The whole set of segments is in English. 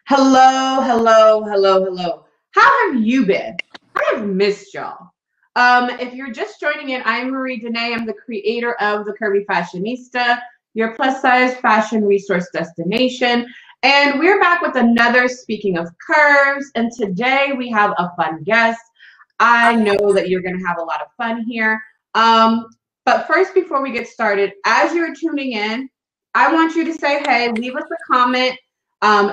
Hello, hello, hello, hello. How have you been? I have missed y'all. If you're just joining in, I'm Marie Dene. I'm the creator of the Curvy Fashionista, your plus size fashion resource destination. And we're back with another Speaking of Curves. And today we have a fun guest. I know that you're going to have a lot of fun here. But first, before we get started, as you're tuning in, I want you to say, hey, leave us a comment.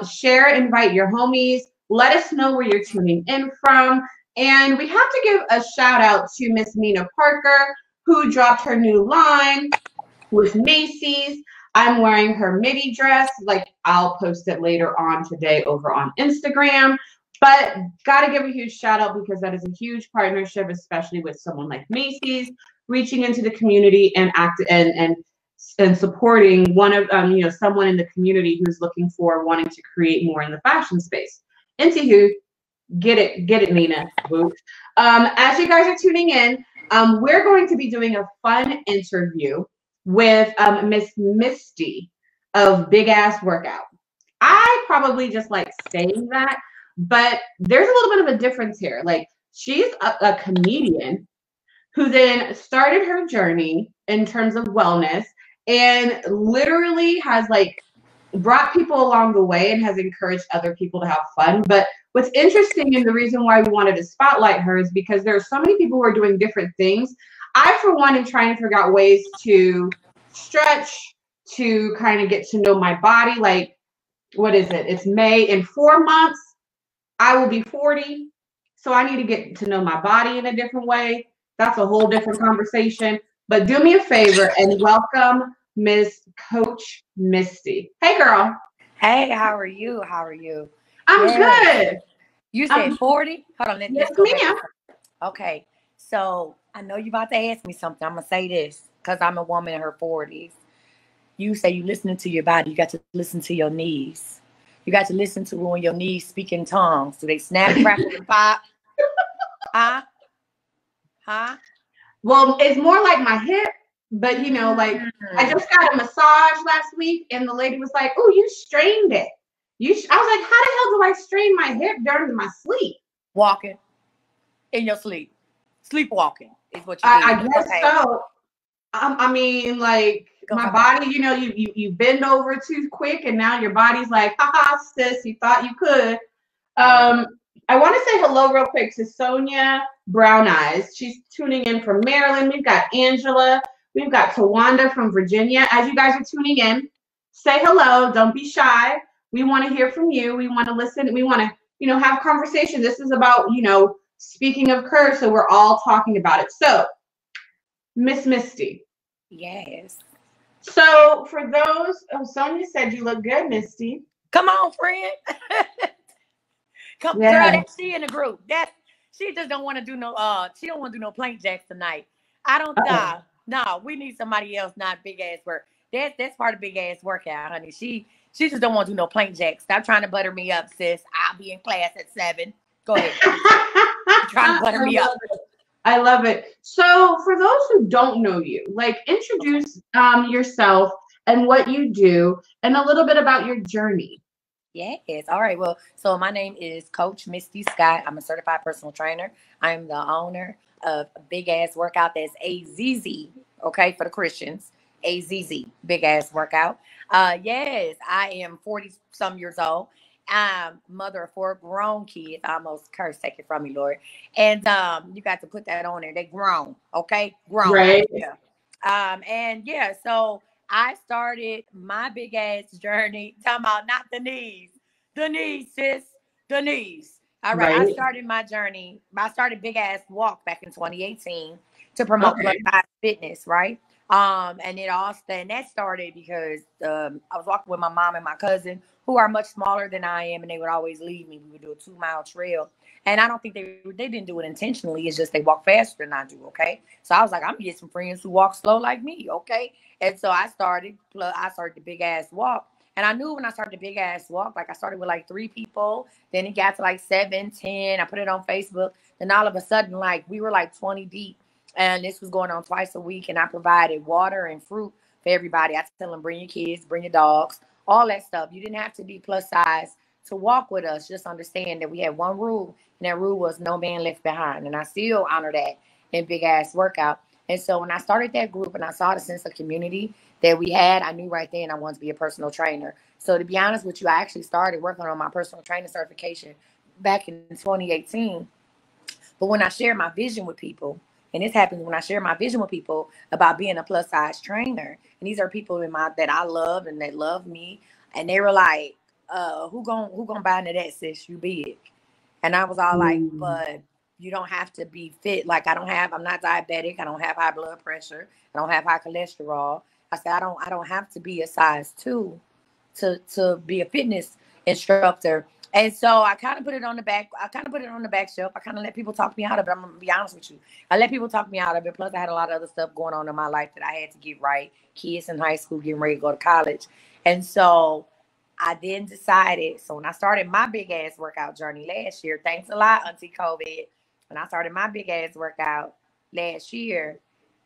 Share, invite your homies. Let us know where you're tuning in from. And we have to give a shout out to Miss Nina Parker, who dropped her new line with Macy's. I'm wearing her midi dress. Like, I'll post it later on today over on Instagram. But got to give a huge shout out because that is a huge partnership, especially with someone like Macy's, reaching into the community and supporting one of someone in the community who's looking for wanting to create more in the fashion space. Anywho, get it, Nina. As you guys are tuning in, we're going to be doing a fun interview with Miss Misty of Big Ass Workout. I probably just like saying that, but there's a little bit of a difference here. Like, she's a comedian who then started her journey in terms of wellness and literally has like brought people along the way and has encouraged other people to have fun. But what's interesting and the reason why we wanted to spotlight her is because there are so many people who are doing different things. I, for one, am trying to figure out ways to stretch, to kind of get to know my body. Like, what is it? It's May. In 4 months, I will be 40. So I need to get to know my body in a different way. That's a whole different conversation. But do me a favor and welcome Miss Coach Misty. Hey, girl. Hey, how are you? How are you? I'm good. You said 40? Hold on. Yes, let's go ma'am. back. Okay. So I know you're about to ask me something. I'm going to say this because I'm a woman in her 40s. You say you listening to your body. You got to listen to your knees. You got to listen to when your knees speak in tongues. Do they snap, crackle, and pop? Huh? Well, it's more like my hip, but like I just got a massage last week, and the lady was like, "Oh, you strained it." I was like, "How the hell do I strain my hip during my sleep?" Walking in your sleep, sleepwalking is what you do. I guess so. I mean, like my body, you bend over too quick, and now your body's like, "Haha, sis, you thought you could." I want to say hello real quick to Sonia Brown Eyes. She's tuning in from Maryland. We've got Angela. We've got Tawanda from Virginia. As you guys are tuning in, say hello. Don't be shy. We want to hear from you. We want to listen. We want to, have conversation. This is about, speaking of curves, so we're all talking about it. So, Miss Misty. Yes. So, for those, Sonia said you look good, Misty. Come on, friend. Come, girl, that's she in the group. She just don't want to do she don't want to do no plank jacks tonight. I don't no, we need somebody else, not big ass work. That's part of big ass workout, honey. She just don't want to do no plank jacks. Stop trying to butter me up, sis. I'll be in class at 7. Go ahead. Trying to butter me up. I love it. So for those who don't know you, like introduce yourself and what you do and a little bit about your journey. Yes. All right. Well, so my name is Coach Misty Scott. I'm a certified personal trainer. I'm the owner of Big Ass Workout. That's AZZ. Okay, for the Christians, AZZ, Big Ass Workout. Yes, I am 40 some years old. I'm mother of 4 grown kids. I almost cursed, take it from me, Lord. And you got to put that on there. They grown. Okay, grown. Right. Yeah. And yeah, so I started my big ass journey. Talking about not the knees, sis, the knees. All right. I started my journey. I started Big Ass Walk back in 2018 to promote plus size fitness, right? And that started because I was walking with my mom and my cousin, who are much smaller than I am, and they would always leave me. We would do a 2-mile trail, and I don't think they didn't do it intentionally. It's just they walk faster than I do. Okay, so I was like, I'm gonna get some friends who walk slow like me. Okay, and so I started the Big Ass Walk. And I knew when I started the Big Ass Walk, like I started with like 3 people, then it got to like 7, 10. I put it on Facebook. Then all of a sudden, like we were like 20 deep, and this was going on twice a week. And I provided water and fruit for everybody. I tell them, bring your kids, bring your dogs, all that stuff. You didn't have to be plus size to walk with us, just understand that we had one rule, and that rule was no man left behind. And I still honor that in Big Ass Workout. And so when I started that group and I saw the sense of community that we had, I knew right then I wanted to be a personal trainer. So to be honest with you, I actually started working on my personal trainer certification back in 2018. But when I share my vision with people, and this happens when I share my vision with people about being a plus size trainer, and these are people that I love and that love me, and they were like, who gonna buy into that, sis? You big. And I was all like, but you don't have to be fit. Like I'm not diabetic. I don't have high blood pressure. I don't have high cholesterol. I said, I don't have to be a size 2 to be a fitness instructor. And so I kind of put it on the back. I kind of put it on the back shelf. I kind of let people talk me out of it. I'm going to be honest with you. I let people talk me out of it. Plus, I had a lot of other stuff going on in my life that I had to get right. Kids in high school, getting ready to go to college. And so I then decided. So when I started my big ass workout journey last year, thanks a lot, Auntie COVID. When I started my big ass workout last year,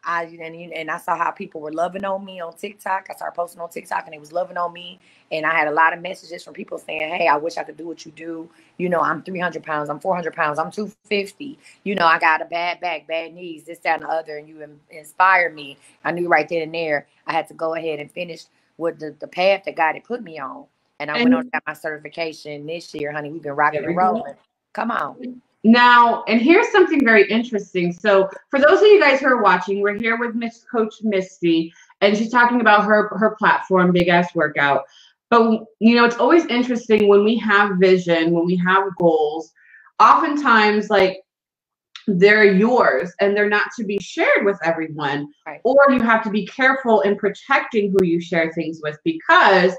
I saw how people were loving on me on TikTok. I started posting on TikTok and they was loving on me. And I had a lot of messages from people saying, hey, I wish I could do what you do. You know, I'm 300 pounds. I'm 400 pounds. I'm 250. You know, I got a bad back, bad knees, this, that, and the other. And you inspired me. I knew right then and there I had to go ahead and finish with the path that God had put me on. And I went on to get my certification this year, honey. We've been rocking and rolling. Come on. Now, and here's something very interesting. So for those of you guys who are watching, we're here with Coach Misty, and she's talking about her platform, Big Ass Workout. But, you know, it's always interesting when we have vision, when we have goals, oftentimes, like, they're yours and they're not to be shared with everyone. Right. Or you have to be careful in protecting who you share things with because,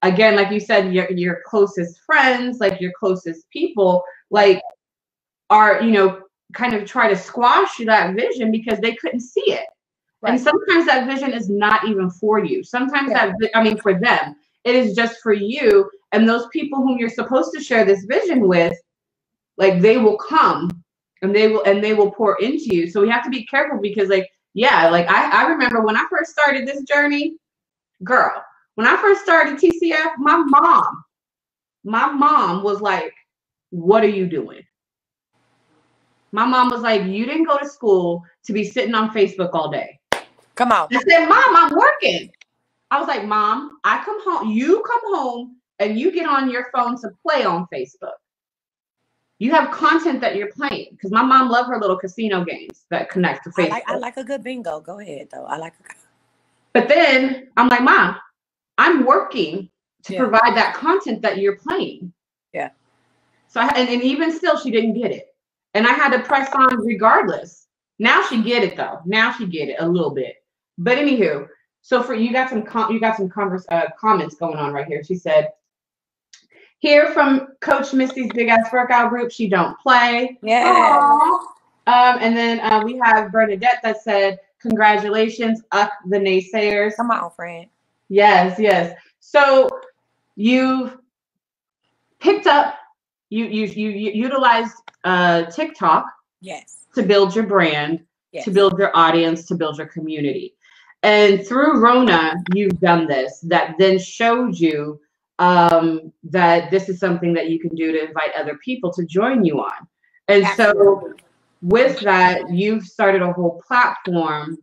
again, like you said, your closest friends, like your closest people, like, are, you know, kind of try to squash that vision because they couldn't see it. Right. And sometimes that vision is not even for you. Sometimes for them, it is just for you. And those people whom you're supposed to share this vision with, like, they will come and they will pour into you. So we have to be careful because, like, yeah, like I remember when I first started this journey, girl, when I first started TCF, my mom was like, what are you doing? My mom was like, you didn't go to school to be sitting on Facebook all day. Come on. I said, Mom, I'm working. I was like, Mom, I come home. You come home and you get on your phone to play on Facebook. You have content that you're playing. Because my mom loved her little casino games that connect to Facebook. I like a good bingo. Go ahead, though. But then I'm like, Mom, I'm working to provide that content that you're playing. Yeah. So and even still, she didn't get it. And I had to press on regardless. Now she get it though. Now she get it a little bit. But anywho, so for you got some comments going on right here. She said, "Here from Coach Misty's Big Ass Workout Group. She don't play." Yeah. And then we have Bernadette that said, "Congratulations, up the naysayers." Come on, friend. Yes, yes. So you've picked up. You utilized TikTok, yes, to build your brand, yes, to build your audience, to build your community. And through Rona, you've done this, that then showed you that this is something that you can do to invite other people to join you on. And absolutely. So with that, you've started a whole platform,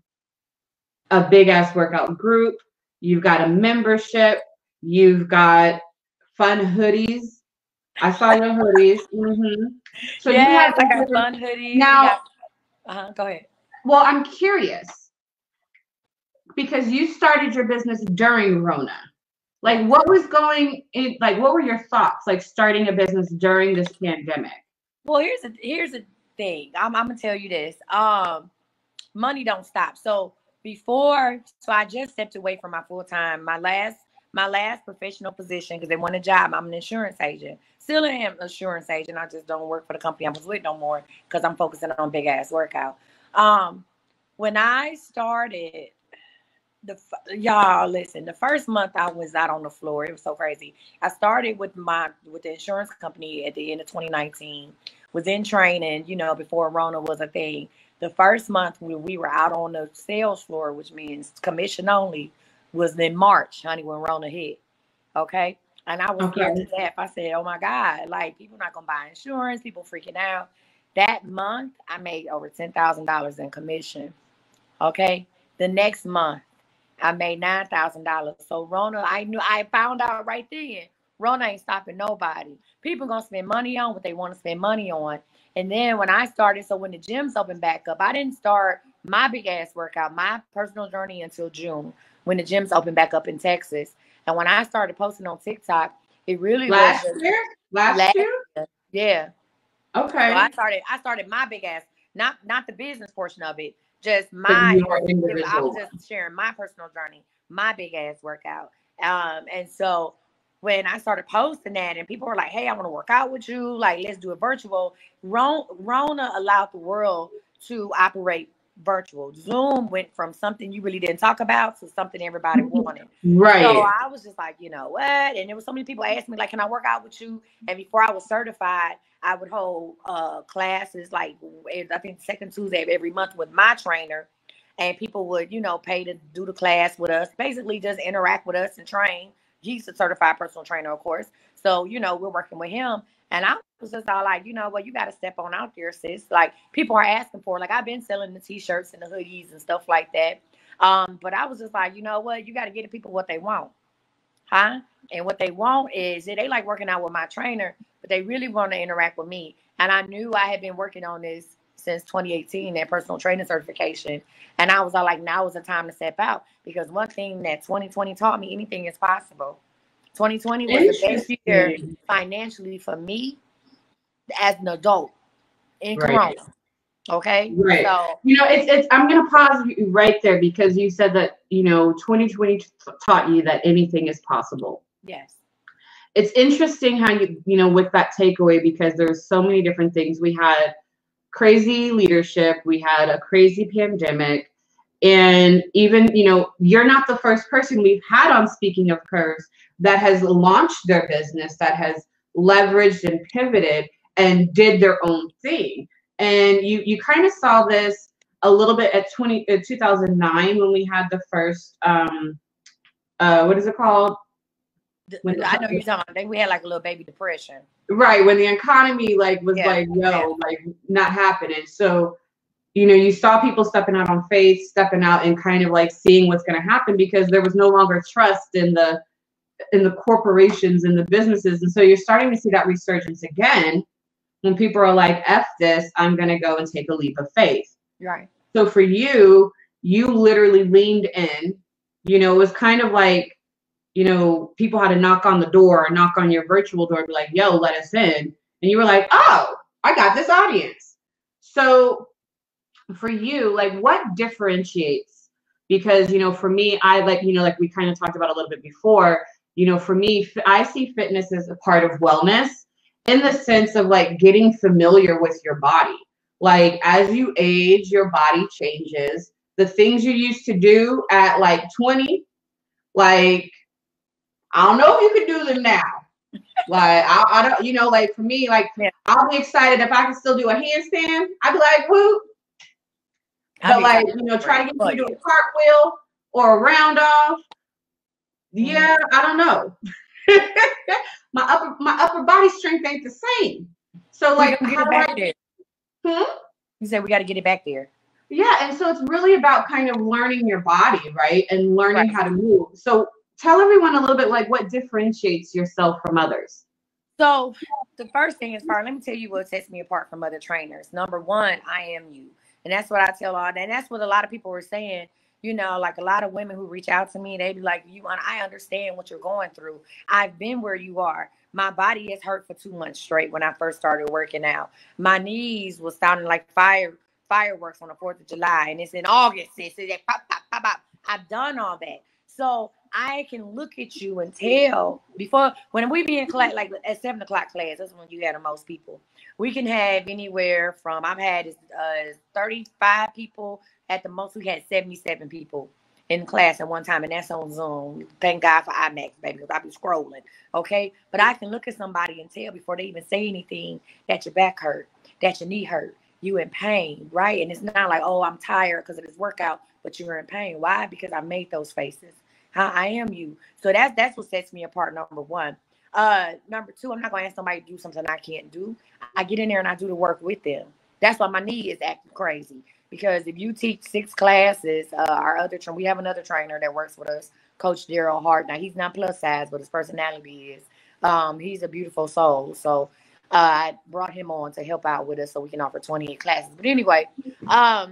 a Big Ass Workout Group. You've got a membership. You've got fun hoodies. I saw your hoodies. Mm-hmm. So yeah, I got fun hoodies. Now, go ahead. Well, I'm curious because you started your business during Rona. Like, what was going in? Like, what were your thoughts? Like, starting a business during this pandemic. Well, here's the thing. I'm gonna tell you this. Money don't stop. So I just stepped away from my full time. My last professional position because they want a job. I'm an insurance agent. Still am an insurance agent. I just don't work for the company I was with no more because I'm focusing on Big Ass Workout. When I started, y'all listen, the first month I was out on the floor. It was so crazy. I started with the insurance company at the end of 2019. Was in training, you know, before Rona was a thing. The first month we were out on the sales floor, which means commission only, was in March, honey, when Rona hit. Okay. And I was scared to death. I said, oh my God, like people not gonna buy insurance, people freaking out. That month I made over $10,000 in commission. Okay. The next month I made $9,000. So Rona, I found out right then, Rona ain't stopping nobody. People gonna spend money on what they want to spend money on. And then when I started, so when the gyms opened back up, I didn't start my big ass workout, my personal journey until June when the gyms opened back up in Texas. And when I started posting on TikTok, it really was last year. Yeah. Okay. So I started my big ass, not the business portion of it, just my individual. I was just sharing my personal journey, my big ass workout. And so when I started posting that and people were like, hey, I want to work out with you, like let's do it virtual. Rona allowed the world to operate virtual. Zoom went from something you really didn't talk about to something everybody wanted. Right. So I was just like, you know what? And there was so many people asking me, like, can I work out with you? And before I was certified, I would hold classes like I think second Tuesday of every month with my trainer. And people would, you know, pay to do the class with us, basically just interact with us and train. He's a certified personal trainer, of course. So, you know, we're working with him. And I was just all like, you know what, you got to step on out there, sis. Like people are asking for, like I've been selling the t-shirts and the hoodies and stuff like that. But I was just like, you know what, you got to get the people what they want. Huh? And what they want is they like working out with my trainer, but they really want to interact with me. And I knew I had been working on this since 2018, that personal training certification. And I was all like, now is the time to step out. Because one thing that 2020 taught me, anything is possible. 2020 was the best year financially for me as an adult in Corona. Okay. Right. So, you know, it's I'm gonna pause you right there because you said that, you know, 2020 taught you that anything is possible. Yes. It's interesting how you know, with that takeaway, because there's so many different things. We had crazy leadership, we had a crazy pandemic, and even, you know, you're not the first person we've had on Speaking of Curves that has launched their business, that has leveraged and pivoted and did their own thing. And you kind of saw this a little bit at 2009 when we had the first what is it called? I know you're talking about. I think we had like a little baby depression. Right, when the economy like was like, yo, like not happening. So, you know, you saw people stepping out on faith, stepping out and kind of like seeing what's going to happen because there was no longer trust in the corporations and the businesses. And so you're starting to see that resurgence again when people are like, F this, I'm going to go and take a leap of faith. Right. So for you, you literally leaned in. You know, it was kind of like, you know, people had to knock on the door or knock on your virtual door and be like, yo, let us in. And you were like, oh, I got this audience. So for you, like what differentiates? Because, you know, for me, I like, you know, like we kind of talked about a little bit before, you know, for me, I see fitness as a part of wellness in the sense of like getting familiar with your body. Like as you age, your body changes. The things you used to do at like 20, like, I don't know if you could do them now. Like, I don't, you know, like for me, like I'll be excited if I can still do a handstand. I'd be like, whoop. But like, you know, try to get me to do a cartwheel or a round off. Yeah, I don't know. my upper body strength ain't the same. So like, how do I? You said we got to get it back there. Yeah, and so it's really about kind of learning your body, right, and learning how to move. So tell everyone a little bit like what differentiates yourself from others. So the first thing is, let me tell you what sets me apart from other trainers. Number one, I am you. And that's what I tell all that. And that's what a lot of people were saying. You know, like a lot of women who reach out to me, they be like, I understand what you're going through. I've been where you are. My body has hurt for 2 months straight when I first started working out. My knees was sounding like fireworks on the 4th of July. And it's in August. It's like pop, pop, pop, pop. I've done all that. So I can look at you and tell before when we be in class, like at 7 o'clock class, that's when you had the most people. We can have anywhere from, I've had 35 people at the most. We had 77 people in class at one time, and that's on Zoom. Thank God for IMAX, baby, because I be scrolling. Okay. But I can look at somebody and tell before they even say anything that your back hurt, that your knee hurt, you in pain, right? And it's not like, oh, I'm tired because of this workout, but you're in pain. Why? Because I made those faces. I am you. So that's what sets me apart, number one. Number two, I'm not gonna ask somebody to do something I can't do. I get in there and I do the work with them. That's why my knee is acting crazy. Because if you teach 6 classes, we have another trainer that works with us, Coach Daryl Hart. Now he's not plus size, but his personality is. He's a beautiful soul. So I brought him on to help out with us so we can offer 28 classes. But anyway, I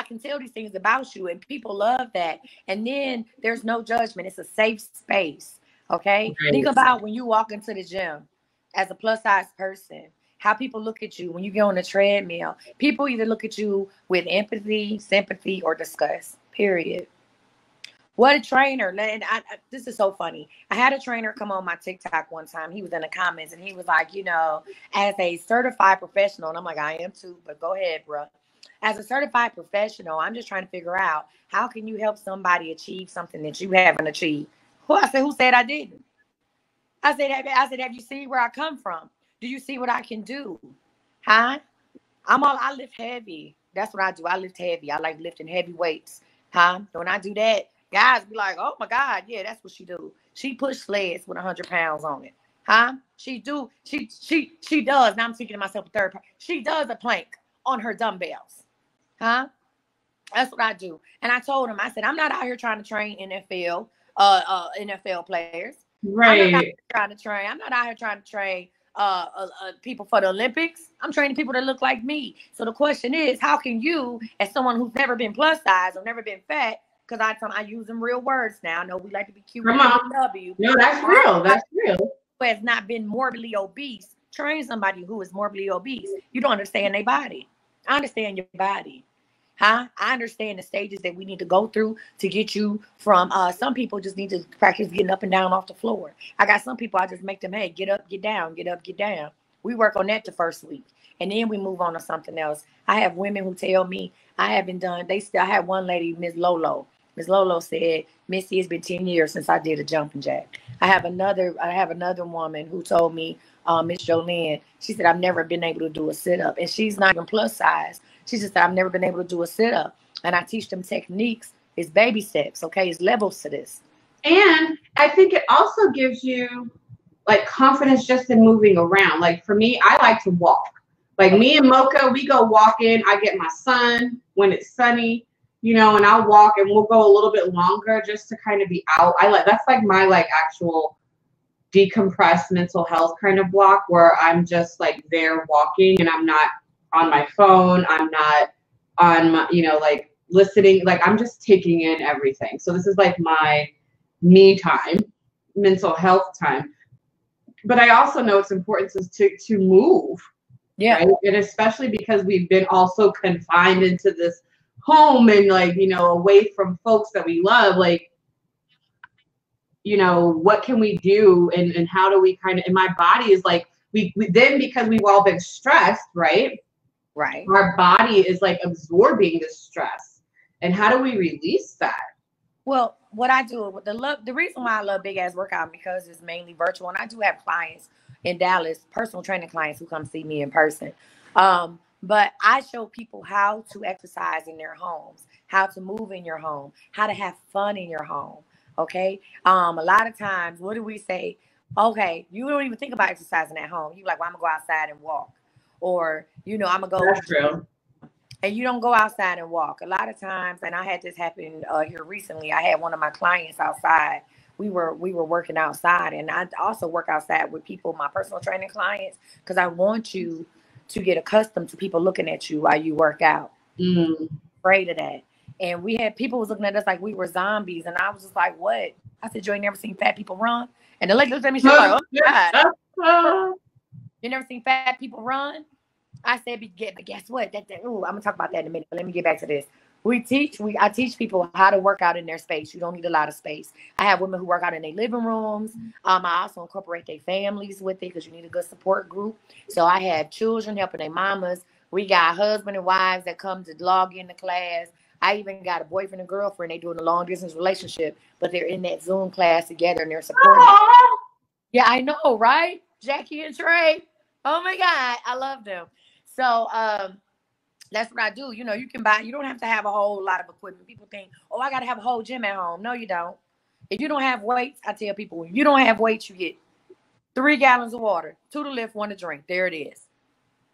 can tell these things about you, and people love that. And then there's no judgment. It's a safe space. Okay. Right. Think about when you walk into the gym as a plus size person, how people look at you when you get on the treadmill. People either look at you with empathy, sympathy, or disgust, period. What a trainer. And this is so funny. I had a trainer come on my TikTok one time. He was in the comments and he was like, you know, as a certified professional, and I'm like, I am too, but go ahead, bro. As a certified professional, I'm just trying to figure out how can you help somebody achieve something that you haven't achieved. I said, who said I didn't? I said, have you seen where I come from? Do you see what I can do? Huh? I lift heavy. That's what I do. I lift heavy. I like lifting heavy weights. Huh? When I do that, guys be like, oh my God, yeah, that's what she do. She push sleds with 100 pounds on it. Huh? She does. Now I'm thinking to myself a third part. She does a plank on her dumbbells. Huh? That's what I do. And I told him, I said, I'm not out here trying to train NFL players. Right. I'm not out here trying to train people for the Olympics. I'm training people that look like me. So the question is, how can you, as someone who's never been plus size or never been fat, because I use them real words now. I know we like to be cute. Come on. No, that's real. That's real. Who has not been morbidly obese, train somebody who is morbidly obese. You don't understand their body. I understand your body. Huh? I understand the stages that we need to go through to get you from, some people just need to practice getting up and down off the floor. I got some people, I just make them, hey, get up, get down, get up, get down. We work on that the first week. And then we move on to something else. I have women who tell me I haven't done, I had one lady, Ms. Lolo. Ms. Lolo said, Misty, it's been 10 years since I did a jumping jack. I have another woman who told me, Miss Jolene, she said, I've never been able to do a sit-up. And she's not even plus size. She just said, I've never been able to do a sit-up. And I teach them techniques. It's baby steps, okay? It's levels to this. And I think it also gives you, like, confidence just in moving around. Like, for me, I like to walk. Like, me and Mocha, we go walking. I get my sun when it's sunny, you know, and I'll walk, and we'll go a little bit longer just to kind of be out. That's, like, my, like, actual decompressed mental health kind of block where I'm just, like, there walking, and I'm not on my phone. I'm not on my, you know, like listening, like I'm just taking in everything. So this is like my me time, mental health time. But I also know it's important to move. Yeah. Right? And especially because we've been also confined into this home and like, you know, away from folks that we love, like, you know, what can we do and how do we kind of, and my body is like, we then because we've all been stressed, right? Right. Our body is like absorbing the stress. And how do we release that? Well, what I do, the reason why I love Big Ass Workout because it's mainly virtual. And I do have clients in Dallas, personal training clients who come see me in person. But I show people how to exercise in their homes, how to move in your home, how to have fun in your home. Okay. A lot of times, what do we say? Okay, you don't even think about exercising at home. You're like, well, I'm gonna go outside and walk. Or, you know, I'm gonna go. That's true. And you don't go outside and walk. A lot of times, and I had this happen here recently. I had one of my clients outside. We were working outside, and I also work outside with people, my personal training clients, because I want you to get accustomed to people looking at you while you work out. Afraid of that. And we had people was looking at us like we were zombies, and I was just like, "What?" I said, "You ain't never seen fat people run?" And the lady looked at me, she was like, "Oh God, you never seen fat people run?" I said, but guess what? I'm gonna talk about that in a minute. But let me get back to this. I teach people how to work out in their space. You don't need a lot of space. I have women who work out in their living rooms. I also incorporate their families with it because you need a good support group. So I have children helping their mamas. We got husband and wives that come to log in the class. I even got a boyfriend and girlfriend. They doing a long distance relationship, but they're in that Zoom class together and they're supporting. Yeah, I know, right? Jackie and Trey. Oh my God, I love them. So that's what I do. You know, you don't have to have a whole lot of equipment. People think, oh, I got to have a whole gym at home. No, you don't. If you don't have weights, I tell people, when you don't have weights, you get 3 gallons of water. 2 to lift, 1 to drink. There it is.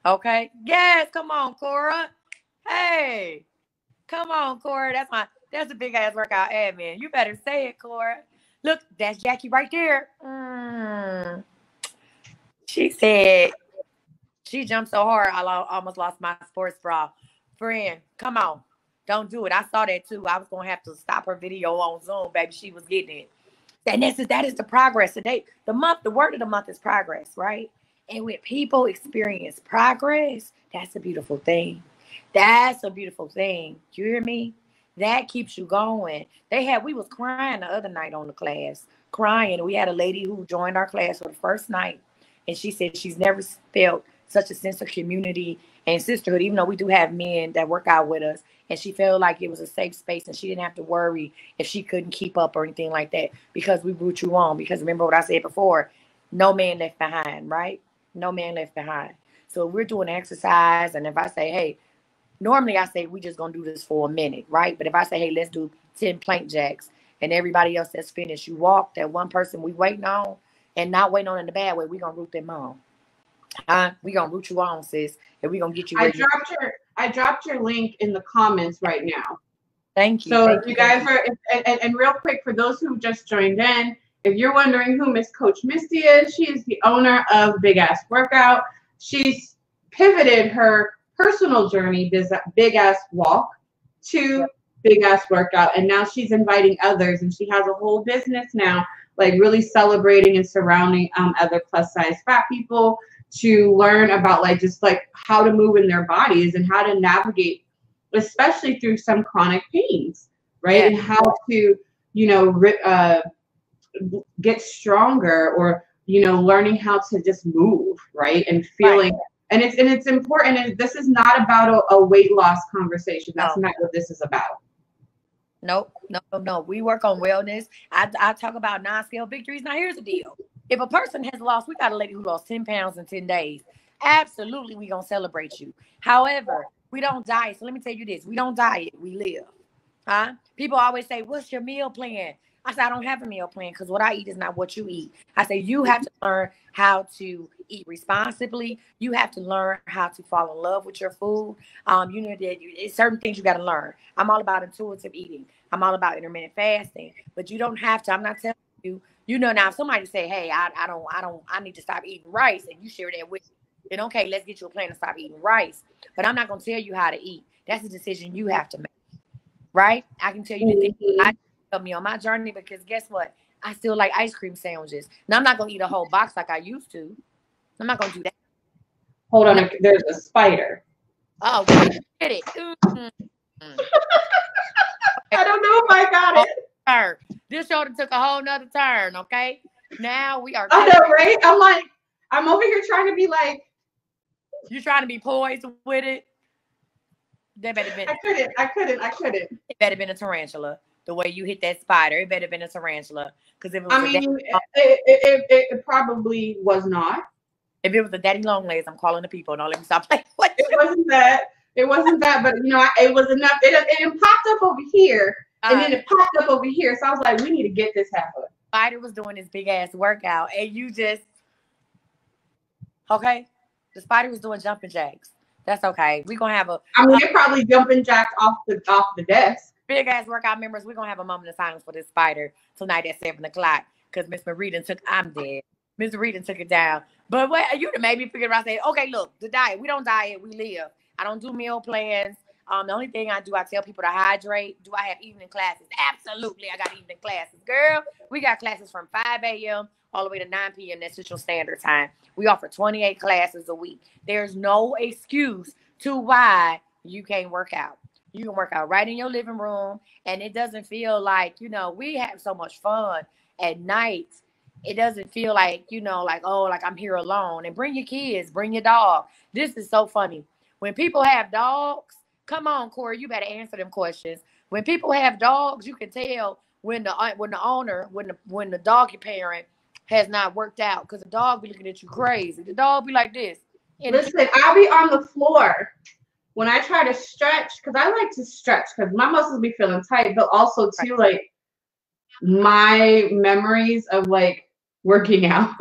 Okay? Yes, come on, Cora. Hey. Come on, Cora. That's a big ass workout admin. You better say it, Cora. Look, that's Jackie right there. She said she jumped so hard I almost lost my sports bra. Friend, come on. Don't do it. I saw that too. I was gonna have to stop her video on Zoom, baby. She was getting it. And that is the progress today. The word of the month is progress, right? And when people experience progress, that's a beautiful thing. That's a beautiful thing. You hear me? That keeps you going. We was crying the other night on the class, crying. We had a lady who joined our class for the first night, and she said she's never felt such a sense of community and sisterhood, even though we do have men that work out with us. And she felt like it was a safe space, and she didn't have to worry if she couldn't keep up or anything like that, because we root you on. Because remember what I said before, no man left behind, right? No man left behind. So if we're doing exercise, and if I say, hey, normally I say we just gonna do this for a minute, right? But if I say, hey, let's do 10 plank jacks, and everybody else that's finished, you walk, that one person we waiting on, and not waiting on in the bad way, we gonna root them on. We gonna root you on, sis, and we gonna get you. I dropped your link in the comments right now. Thank you. So if you guys are, and real quick, for those who just joined in, if you're wondering who Miss Coach Misty is, she is the owner of Big Ass Workout. She's pivoted her personal journey, this Big Ass Walk, to Big Ass Workout, and now she's inviting others, and she has a whole business now, like really celebrating and surrounding other plus size fat people to learn about just how to move in their bodies and how to navigate, especially through some chronic pains, right? Yeah. And how to, get stronger, or, learning how to just move, right? And feeling, right. And it's important. And this is not about a weight loss conversation. That's not what this is about. No. We work on wellness. I talk about non-scale victories. Now, here's the deal. If a person has lost, we got a lady who lost 10 pounds in 10 days. Absolutely, we going to celebrate you. However, we don't diet. So let me tell you this. We don't diet. We live. People always say, what's your meal plan? I said, I don't have a meal plan, because what I eat is not what you eat. I say, you have to learn how to eat responsibly. You have to learn how to fall in love with your food. It's certain things you got to learn. I'm all about intuitive eating. I'm all about intermittent fasting. But you don't have to. I'm not telling you. Now if somebody say, hey, I need to stop eating rice, and you share that with me, then okay, let's get you a plan to stop eating rice. But I'm not going to tell you how to eat. That's a decision you have to make, right? I can tell you the things I help me on my journey, because guess what? I still like ice cream sandwiches. Now, I'm not going to eat a whole box like I used to. I'm not going to do that. Hold on, there's a spider. Oh, get it. I don't know if I got it. This shoulder took a whole nother turn, okay? Now we are. I know, right? I'm over here trying to be like. You trying to be poised with it? That better been. I couldn't. It better been a tarantula. The way you hit that spider, it better been a tarantula. Because if it was it probably was not. If it was a daddy long legs, I'm calling the people. No, let me stop playing. It wasn't that. But it was enough. It popped up over here, and then it popped up over here. So I was like, we need to get this happen. Spider was doing this big ass workout, and you just okay. The spider was doing jumping jacks. That's okay. We're gonna have they're probably jumping jacks off the desk. Big ass workout members. We're gonna have a moment of silence for this spider tonight at 7 o'clock, because Miss Marie I'm dead. Miss Marie took it down. But what you made me figure out, say, okay, look, the diet. We don't diet, we live. I don't do meal plans. The only thing I do, I tell people to hydrate. Do I have evening classes? Absolutely, I got evening classes. Girl, we got classes from 5 a.m. all the way to 9 p.m. That's Central Standard Time. We offer 28 classes a week. There's no excuse to why you can't work out. You can work out right in your living room, and it doesn't feel like, we have so much fun at night. It doesn't feel like, like I'm here alone. And bring your kids, bring your dog. This is so funny. When people have dogs, come on, Corey, you better answer them questions. When people have dogs, you can tell when the doggy parent has not worked out, because the dog be looking at you crazy. The dog be like this. Listen, I'll be on the floor when I try to stretch, because I like to stretch because my muscles be feeling tight, but also too, like, my memories of working out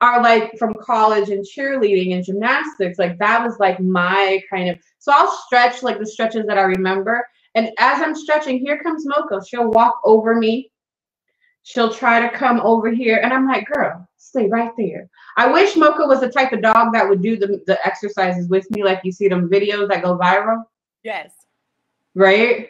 are like from college and cheerleading and gymnastics. Like that was like my kind of, so I'll stretch like the stretches that I remember. And as I'm stretching, here comes Moko. She'll walk over me. She'll try to come over here. And I'm like, girl, stay right there. I wish Moko was the type of dog that would do the exercises with me. Like you see them videos that go viral. Yes. Right?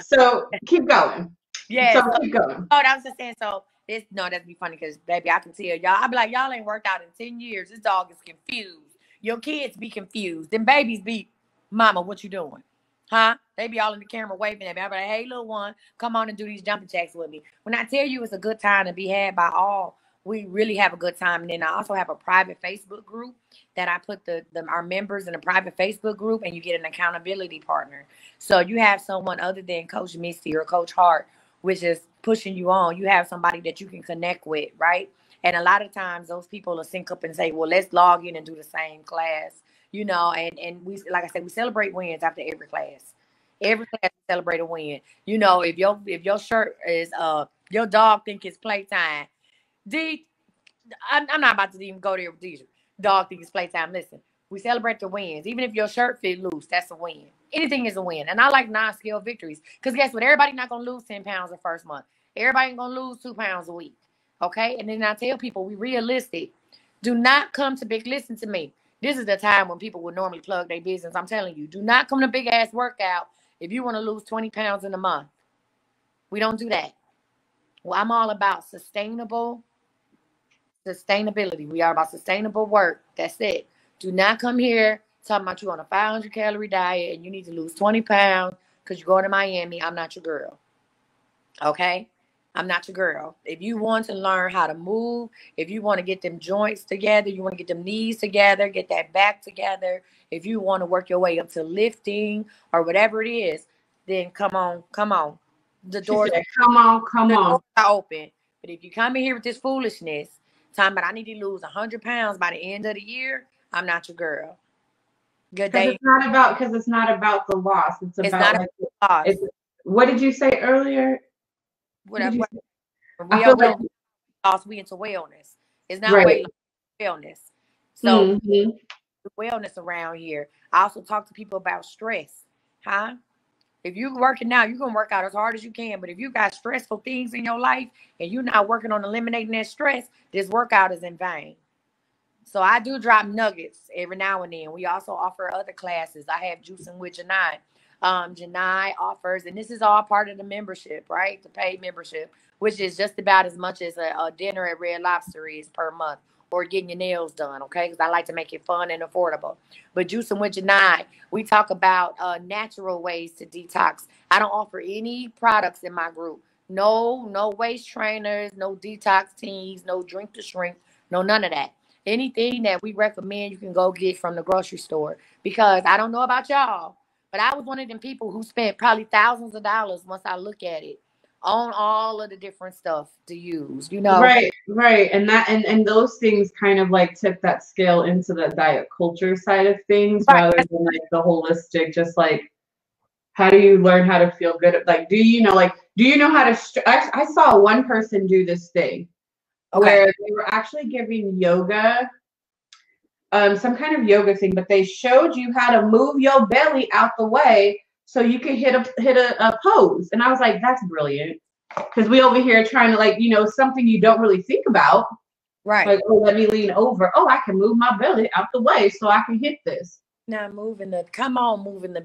So keep going. Yeah. So keep going. Oh, I was just saying, so this, no, that'd be funny because, baby, I can tell y'all. I'd be like, y'all ain't worked out in 10 years. This dog is confused. Your kids be confused. Them babies be, mama, what you doing? Huh? They be all in the camera waving at me. I be like, hey, little one, come on and do these jumping jacks with me. When I tell you it's a good time to be had by all, we really have a good time. And then I also have a private Facebook group that I put our members in a private Facebook group, and you get an accountability partner. So you have someone other than Coach Misty or Coach Hart, which is pushing you on. You have somebody that you can connect with, right? And a lot of times those people will sync up and say, well, let's log in and do the same class, you know, and we, like I said, we celebrate wins after every class. Every class we celebrate a win. You know, if your shirt is your dog think it's playtime, I'm not about to even go there with these. Dog think it's playtime. Listen, we celebrate the wins. Even if your shirt fit loose, that's a win. Anything is a win. And I like non-scale victories. Because guess what? Everybody not going to lose 10 pounds the first month. Everybody ain't going to lose 2 pounds a week. Okay? And then I tell people, we realistic. Do not come to big, listen to me. This is the time when people would normally plug their business. I'm telling you, do not come to big ass workout if you want to lose 20 pounds in a month. We don't do that. Well, I'm all about sustainability. We are about sustainable work. That's it. Do not come here talking about you on a 500 calorie diet and you need to lose 20 pounds because you're going to Miami. I'm not your girl. Okay? I'm not your girl. If you want to learn how to move, if you want to get them joints together, you want to get them knees together, get that back together, if you want to work your way up to lifting or whatever it is, then come on. The doors, come on. Doors are open. But if you come in here with this foolishness, talking about I need to lose 100 pounds by the end of the year, I'm not your girl. Good day. Because it's not about the loss. It's about like, the loss. What did you say earlier? Whatever. We into wellness. It's not weight loss, wellness. So wellness around here. I also talk to people about stress. Huh? If you're working out, you're going to work out as hard as you can. But if you got stressful things in your life and you're not working on eliminating that stress, this workout is in vain. So I do drop nuggets every now and then. We also offer other classes. I have Juicing with Janai. Janai offers, and this is all part of the membership, right? The paid membership, which is just about as much as a dinner at Red Lobster is per month, or getting your nails done, okay? Because I like to make it fun and affordable. But Juicing with Janai, we talk about natural ways to detox. I don't offer any products in my group. No waist trainers, no detox teas, no drink to shrink, no none of that. Anything that we recommend, you can go get from the grocery store. Because I don't know about y'all, but I was one of them people who spent probably thousands of dollars once I look at it on all of the different stuff to use, you know. Right. And that and those things kind of like tip that scale into the diet culture side of things rather than like the holistic, just like how do you learn how to feel good? Like, do you know how to I saw one person do this thing where they were actually giving yoga, some kind of yoga thing, but they showed you how to move your belly out the way so you can hit a pose. And I was like, that's brilliant. Because we over here trying to like, something you don't really think about. Right. Like, oh, let me lean over. Oh, I can move my belly out the way so I can hit this. Now moving the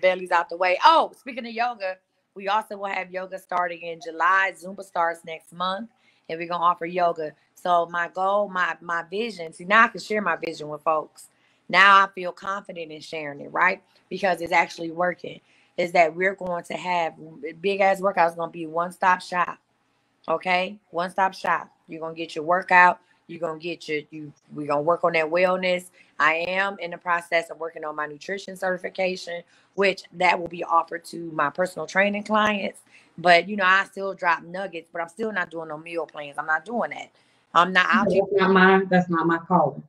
bellies out the way. Oh, speaking of yoga, we also will have yoga starting in July. Zumba starts next month. And we're going to offer yoga. So my goal, my vision, see, now I can share my vision with folks. Now I feel confident in sharing it, right? Because it's actually working. Is that we're going to have big ass workouts going to be one-stop shop. Okay? One-stop shop. You're going to get your workout. You're going to get we're going to work on that wellness. I am in the process of working on my nutrition certification, which that will be offered to my personal training clients. But, I still drop nuggets, but I'm still not doing no meal plans. I'm not doing that. That's not my calling.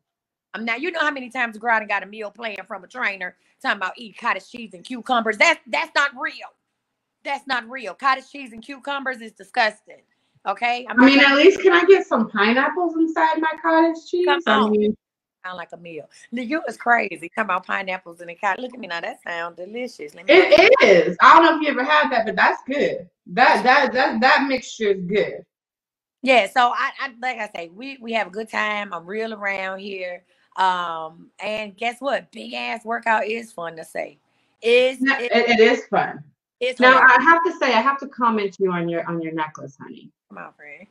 I'm not, how many times I go out and got a meal plan from a trainer talking about eat cottage cheese and cucumbers. That's not real. That's not real. Cottage cheese and cucumbers is disgusting. Okay, I mean, at least can I get some pineapples inside my cottage cheese? Come on. I mean, sound like a meal. You was crazy. Talking about pineapples in the cottage. Look at me now. That sounds delicious. Let me go. it is. I don't know if you ever had that, but that's good. That mixture is good. Yeah, so I like I say, we have a good time. I'm real around here. And guess what? Big ass workout is fun to say. It is fun. It's Now hilarious. I have to say, I have to comment you on your necklace, honey. Come on, friend.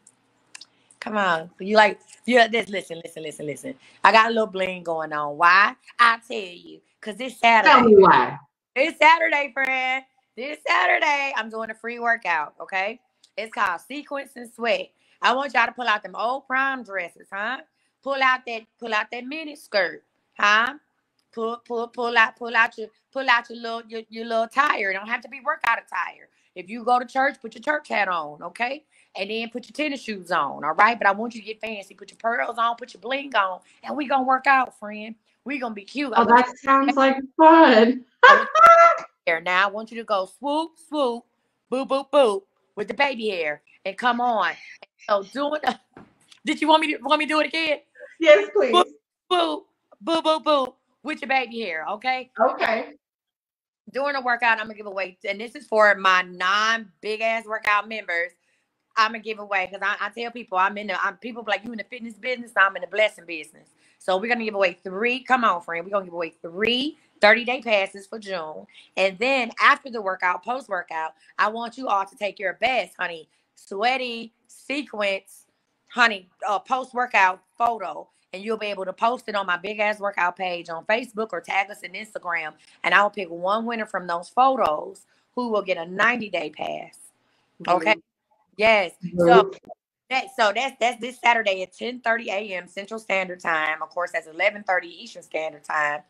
Come on. You like this? Listen. I got a little bling going on. Why? I'll tell you. Cause this Saturday. Tell me why. This Saturday, friend. This Saturday, I'm doing a free workout. Okay. It's called Sequence and Sweat. I want y'all to pull out them old prom dresses, huh? Pull out that mini skirt, huh? Pull out your little attire. It don't have to be workout attire. If you go to church, put your church hat on, okay? And then put your tennis shoes on, all right? But I want you to get fancy. Put your pearls on, put your bling on, and we gonna work out, friend. We gonna be cute. Oh, that sounds like fun. Now I want you to go swoop, swoop, boop, boop, boop with the baby hair and come on. So doing did you want me to do it again? Yes, please. Boop, boop, boop, boop, boop with your baby hair, okay? Okay. And during the workout, I'm gonna give away, and this is for my non-big ass workout members. I'm gonna give away because I tell people people be like, you in the fitness business, I'm in the blessing business. So we're gonna give away 3. Come on, friend. We're gonna give away 3 30-day passes for June. And then after the workout, post-workout, I want you all to take your best, honey, sweaty sequence, honey, post-workout photo. And you'll be able to post it on my big ass workout page on Facebook or tag us in Instagram. And I will pick one winner from those photos who will get a 90-day pass. Okay. Yes. So that's this Saturday at 10:30 a.m. Central Standard Time. Of course, that's 11:30 Eastern Standard Time.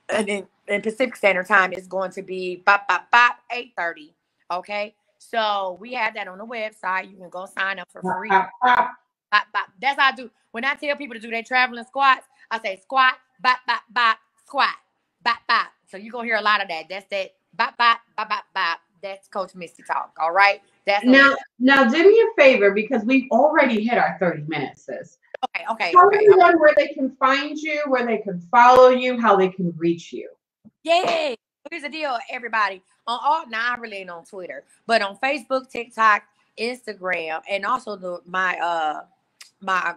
And then in Pacific Standard Time, it's going to be 8:30. Okay. So we have that on the website. You can go sign up for free. That's how I do. When I tell people to do their traveling squats, I say squat, bop, bop, bop, squat, bop, bop. So you're going to hear a lot of that. That's that bop, bop, bop, bop, bop. That's Coach Misty talk. All right. That's now do me a favor because we've already hit our 30 minutes, sis. Okay. Tell everyone where they can find you, where they can follow you, how they can reach you. Yeah. Here's the deal, everybody. Now I really ain't on Twitter, but on Facebook, TikTok, Instagram, and also my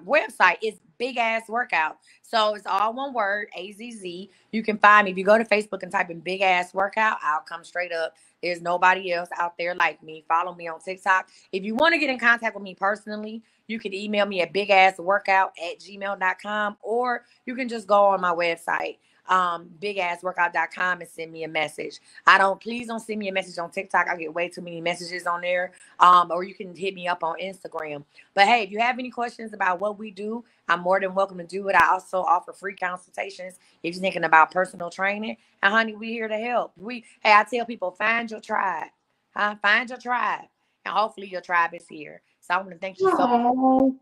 website is Big Ass Workout. So it's all one word, AZZ. You can find me if you go to Facebook and type in Big Ass Workout. I'll come straight up. There's nobody else out there like me. Follow me on TikTok. If you want to get in contact with me personally, you can email me at bigassworkout@gmail.com, or you can just go on my website, bigassworkout.com, and send me a message. Please don't send me a message on TikTok. I get way too many messages on there. Or you can hit me up on Instagram. But hey, if you have any questions about what we do, I'm more than welcome to do it. I also offer free consultations if you're thinking about personal training. And honey, we're here to help. I tell people, find your tribe. Find your tribe. And hopefully your tribe is here. So I want to thank you so much.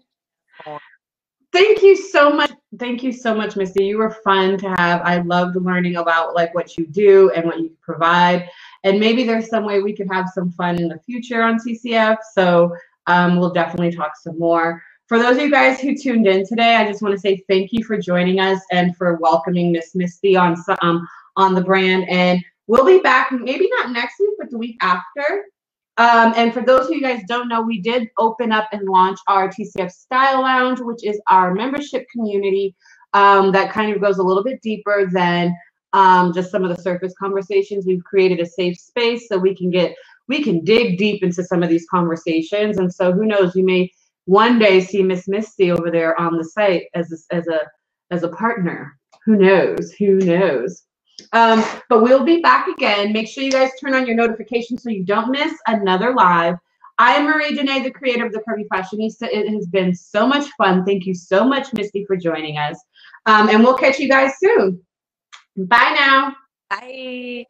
Thank you so much. Thank you so much, Misty. You were fun to have. I loved learning about like what you do and what you provide. And maybe there's some way we could have some fun in the future on TCF. So we'll definitely talk some more. For those of you guys who tuned in today, I just want to say thank you for joining us and for welcoming Miss Misty on the brand. And we'll be back maybe not next week, but the week after. And for those of you guys don't know, we did open up and launch our TCF Style Lounge, which is our membership community that kind of goes a little bit deeper than just some of the surface conversations. We've created a safe space so we can dig deep into some of these conversations. And so who knows, you may one day see Miss Misty over there on the site as a partner. Who knows? Who knows? But we'll be back again. Make sure you guys turn on your notifications so you don't miss another live. I am Marie Janae, the creator of The Curvy Fashionista. It has been so much fun. Thank you so much, Misty, for joining us. And we'll catch you guys soon. Bye now. Bye.